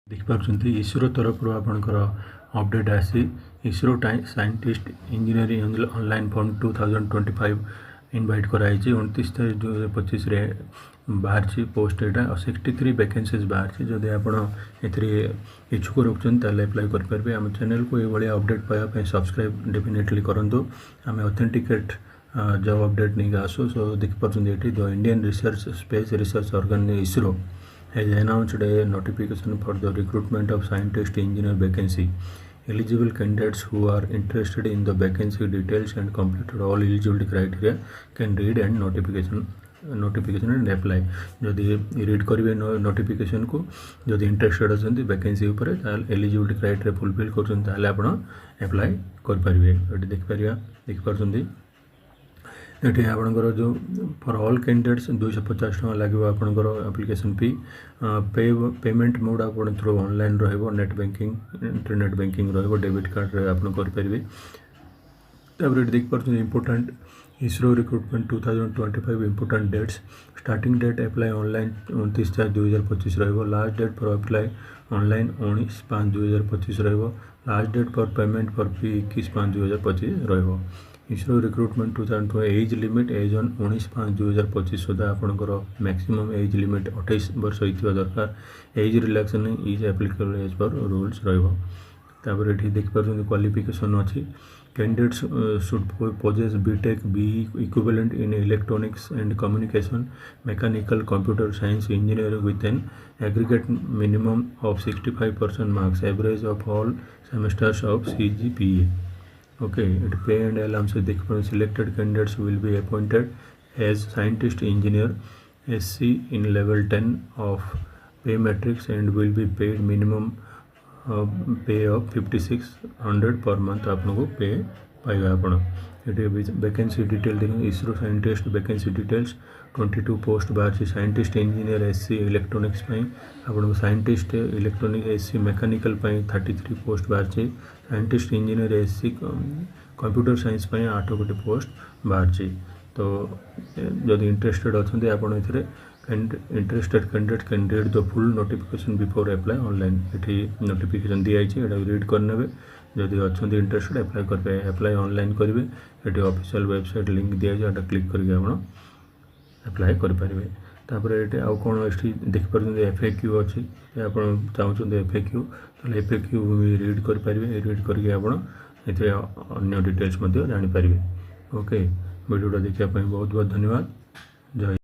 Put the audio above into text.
देखिपार इसरो तरफ आपणकर अपडेट आसी ISRO scientist engineering online form 2025 invite कराई 29/2025 बाहर पोस्ट यहाँ 63 वैकेंसीज बाहर जदि आप इच्छुक रखुच्च एप्लाई करेंगे। आम चैनल को ये अपडेट पाइबा सब्सक्राइब डेफिनेटली करूँ। आम ऑथेंटिकेट जॉब अपडेट नहीं आसू। सो देखिए the Indian research space research organisation ISRO has announced a notification for the recruitment of scientist engineer vacancy. Eligible candidates who are interested in the vacancy details and completed all eligibility criteria can read and notification and apply. जदि read करेंगे notification को जदि interested अच्छा vacancy eligibility criteria fulfil कर apply करेंगे। देखिपार ये आपंकर जो फॉर ऑल कैंडिडेट्स 250 टका लगे आपंकर एप्लिकेशन फी। पेमेंट मोड आप through online or net banking internet banking or debit card आप करेंगे। देखिए important ISRO recruitment 2025 important dates. Starting date apply online 29/4/2025 रहिबो। Last date for apply online 19/5/2025 रहिबो। Last date for payment for fee 21/5/2025 रहिबो। ISRO recruitment 2020 age limit age on 19/5/2025 सुधा आपंकर maximum age limit 28 वर्ष होता दरकार। Age relaxation is applicable as पर rules रही। ये देखिए क्वालिफिकेशन अच्छी candidates should possess BTech BE equivalent in electronics and communication mechanical computer science engineering with an aggregate minimum of 65% marks average of all semesters of CGPA. Okay, it pay and allowances. Selected candidates will be appointed as scientist engineer SC in level 10 of pay matrix and will be paid minimum pay of 5600 per month आपको पे पाइबा। आपण ये vacancy detail देखिए ISRO scientist vacancy details 22 post बाहर scientist engineer SC electronics आपको scientist electronic SC mechanical 33 post बाहर scientist engineer SC computer science 8 गोटे पोस्ट बाहर। तो जदि इंटरेस्टेड अच्छा आपड़ interested candidate the full notification before apply online ये नोटिफिकेशन दिखाई रीड करने। जदि अच्छा इंटरेस्टेड अप्लाई करेंगे अप्लाई ऑनलाइन करेंगे। ये ऑफिशियल वेबसाइट लिंक दिखाई क्लिक करके आप अप्लाई करेंगे। ये आउ कौन ये देखिए FAQ अच्छी आप चाहते FAQ तो FAQ रीड करेंगे। रीड करके आप अन्य डिटेल्स जानीपर। ओके वीडियोटा देखने बहुत बहुत धन्यवाद। जय।